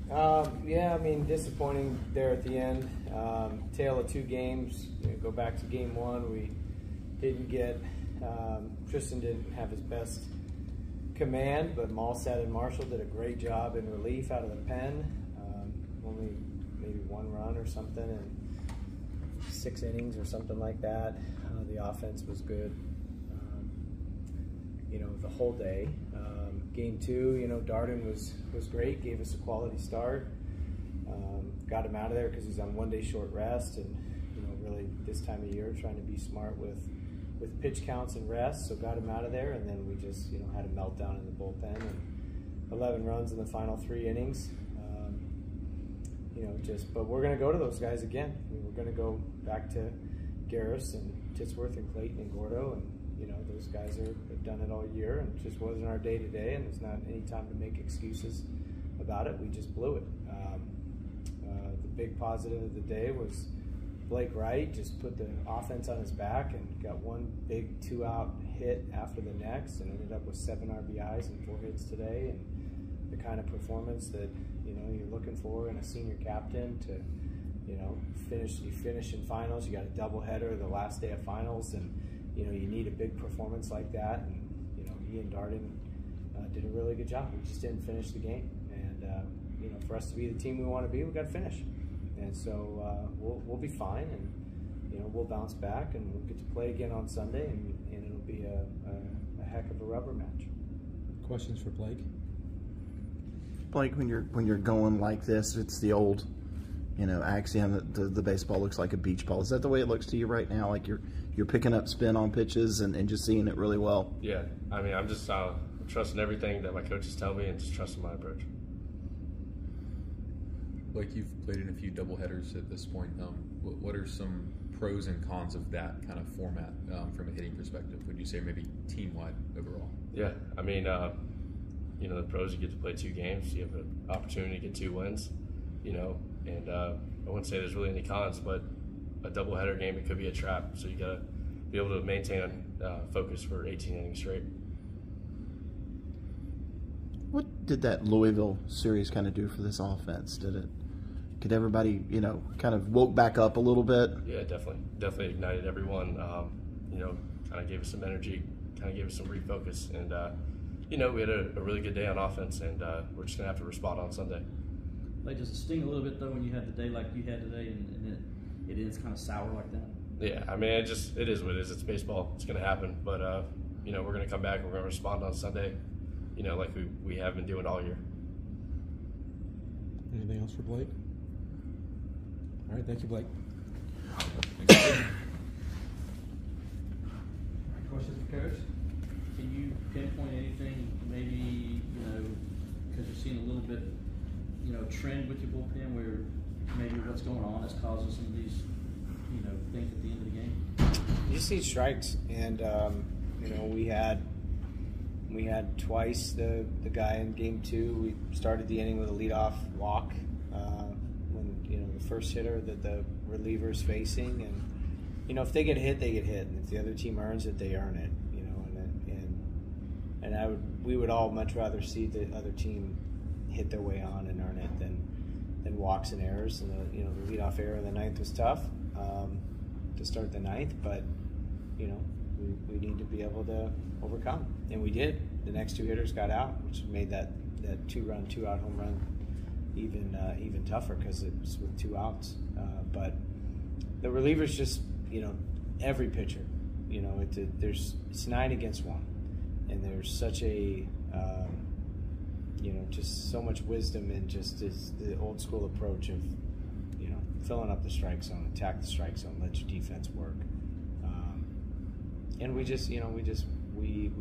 Yeah, I mean, disappointing there at the end. Tale of two games. Go back to game one. We didn't get, Tristan didn't have his best command, but Malsad and Marshall did a great job in relief out of the pen. Only maybe one run or something in 6 innings or something like that. The offense was good, the whole day. Game two, Darden was great, gave us a quality start. Got him out of there because he's on 1 day short rest, and really this time of year trying to be smart with pitch counts and rest, so got him out of there, and then we just had a meltdown in the bullpen and 11 runs in the final 3 innings. But we're going to go to those guys again. We're going to go back to Garris and Titsworth and Clayton and Gordo, and those guys have done it all year, and it just wasn't our day today, and there's not any time to make excuses about it. We just blew it. The big positive of the day was Blake Wright just put the offense on his back and got one big 2-out hit after the next, and ended up with 7 RBIs and 4 hits today, and the kind of performance that you're looking for in a senior captain to finish in finals. You got a doubleheader the last day of finals, and you need a big performance like that, and he and Darden did a really good job. We just didn't finish the game, and for us to be the team we want to be, we got to finish, and so we'll be fine, and we'll bounce back, and we'll get to play again on Sunday, and it'll be a heck of a rubber match. Questions for Blake? Blake, when you're going like this, it's the old axiom that the baseball looks like a beach ball. Is that the way it looks to you right now? Like you're picking up spin on pitches and just seeing it really well? Yeah, I mean, I'm just trusting everything that my coaches tell me and just trusting my approach. Blake, you've played in a few doubleheaders at this point. What are some pros and cons of that kind of format from a hitting perspective? Would you say maybe team-wide overall? Yeah, I mean, the pros, you get to play 2 games. You have an opportunity to get 2 wins, and I wouldn't say there's really any cons, but a doubleheader game, it could be a trap. So you got to be able to maintain focus for 18 innings straight. What did that Louisville series kind of do for this offense? Could everybody, kind of woke back up a little bit? Yeah, definitely ignited everyone. Kind of gave us some energy, kind of gave us some refocus, and we had a really good day on offense, and we're just gonna have to respond on Sunday. Like, does it sting a little bit though when you have the day like you had today, and it is kind of sour like that? Yeah, I mean, it is what it is. It's baseball. It's gonna happen, but we're gonna come back and we're gonna respond on Sunday, like we have been doing all year. Anything else for Blake? All right, thank you, Blake. Questions for Coach? Can you pinpoint anything, maybe, because you're seeing a little bit, trend with your bullpen where maybe what's going on is causing some of these, things at the end of the game? You see strikes, and, we had twice the guy in game 2. We started the inning with a leadoff walk when, the first hitter that the reliever's facing, and, if they get hit, they get hit, and if the other team earns it, they earn it. And we would all much rather see the other team hit their way on and earn it than walks and errors. And the leadoff error in the 9th was tough to start the 9th, but we need to be able to overcome, and we did. The next 2 hitters got out, which made that 2-run, 2-out home run even tougher because it was with 2 outs. But the relievers just every pitcher, it's 9 against 1. And there's such a, just so much wisdom in just the old school approach of, filling up the strike zone, attack the strike zone, let your defense work. And we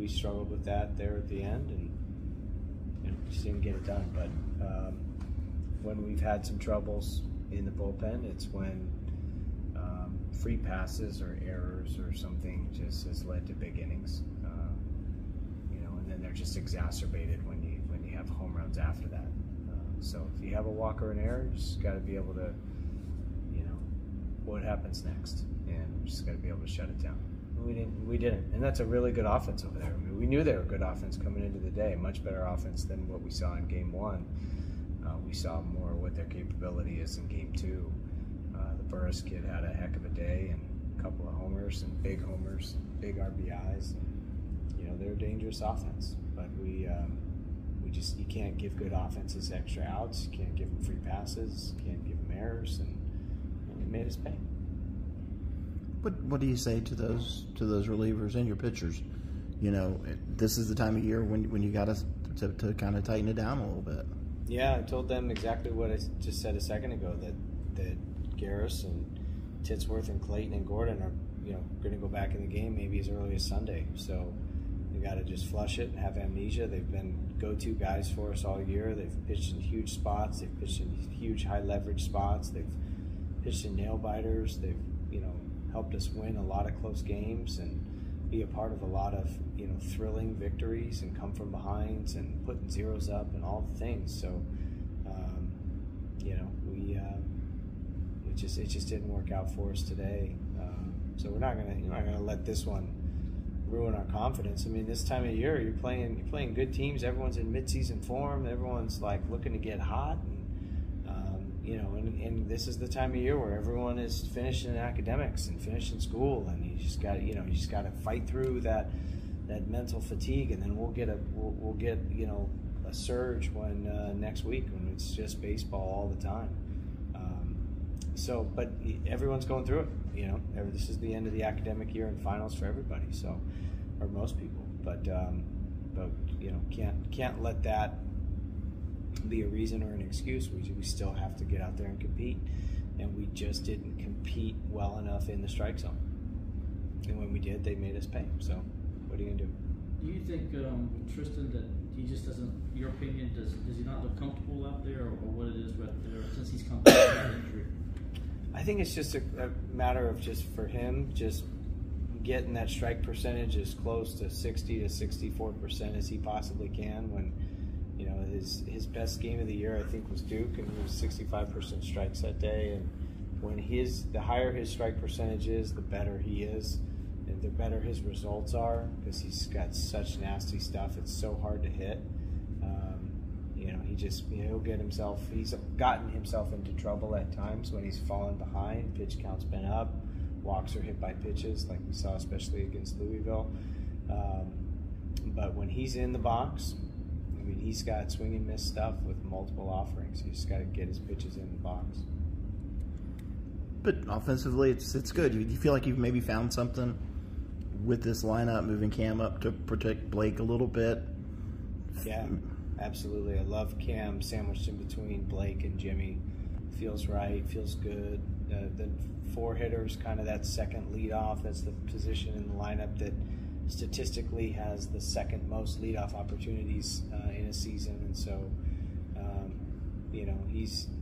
struggled with that there at the end, and just didn't get it done. But when we've had some troubles in the bullpen, it's when free passes or errors or something just has led to big innings. And then they're just exacerbated when you have home runs after that. So if you have a walk or an error, you just got to be able to, what happens next, and we just got to be able to shut it down. We didn't, and that's a really good offense over there. I mean, we knew they were a good offense coming into the day, much better offense than what we saw in game 1. We saw more what their capability is in game 2. The Burris kid had a heck of a day and a couple of homers and big RBIs. You know, they're a dangerous offense, but we just, you can't give good offenses extra outs. You can't give them free passes. You can't give them errors, and it made us pay. What do you say to those relievers and your pitchers? You know, this is the time of year when you got to kind of tighten it down a little bit. Yeah, I told them exactly what I just said a second ago, that Garris and Titsworth and Clayton and Gordon are, you know, going to go back in the game maybe as early as Sunday. So we got to just flush it and have amnesia. They've been go-to guys for us all year. They've pitched in huge spots. They've pitched in huge high-leverage spots. They've pitched in nail-biters. They've, you know, helped us win a lot of close games and be a part of a lot of, you know, thrilling victories and come from behinds and putting zeros up and all the things. So, you know, it just didn't work out for us today. So we're not gonna let this one ruin our confidence. I mean, this time of year, you're playing good teams. Everyone's in midseason form. Everyone's like looking to get hot, and you know, and this is the time of year where everyone is finishing academics and finishing school, and you just got to fight through that mental fatigue, and then we'll get you know, a surge when next week when it's just baseball all the time. So, but everyone's going through it. You know, this is the end of the academic year and finals for everybody. So, or most people. But you know, can't let that be a reason or an excuse. We still have to get out there and compete, and we just didn't compete well enough in the strike zone. And when we did, they made us pay. So, what are you gonna do? Do you think Tristan, that he just doesn't? Your opinion, does he not look comfortable out there, or what it is right there since he's come back from that injury? I think it's just a matter of just for him just getting that strike percentage as close to 60 to 64% as he possibly can. When, you know, his best game of the year, I think, was Duke, and he was 65% strikes that day. And when the higher his strike percentage is, the better he is, and the better his results are, because he's got such nasty stuff. It's so hard to hit. You know, he'll get himself. He's gotten himself into trouble at times when he's fallen behind. Pitch count's been up. Walks are hit by pitches, like we saw, especially against Louisville. But when he's in the box, I mean, he's got swing and miss stuff with multiple offerings. You just got to get his pitches in the box. But offensively, it's good. You feel like you've maybe found something with this lineup, moving Cam up to protect Blake a little bit. Yeah. Absolutely. I love Cam sandwiched in between Blake and Jimmy. Feels right, feels good. The four hitters, kind of that second leadoff. That's the position in the lineup that statistically has the second most leadoff opportunities in a season. And so, you know,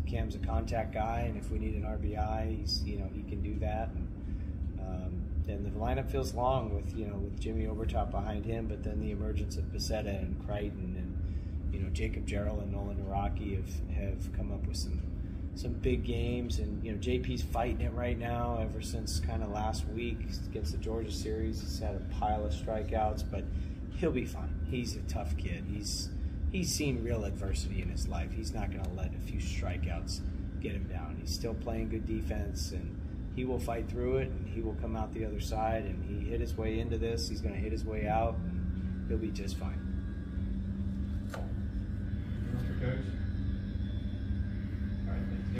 Cam's a contact guy, and if we need an RBI, he can do that. And the lineup feels long with Jimmy Overtop behind him, but then the emergence of Becerra and Crichton and Jacob Jarrell and Nolan Araki have come up with some big games, and JP's fighting it right now. Ever since kind of last week against the Georgia series, he's had a pile of strikeouts, but he'll be fine. He's a tough kid. He's seen real adversity in his life. He's not going to let a few strikeouts get him down. He's still playing good defense, and he will fight through it, and he will come out the other side. And he hit his way into this. He's going to hit his way out, and he'll be just fine. Mr. Coach?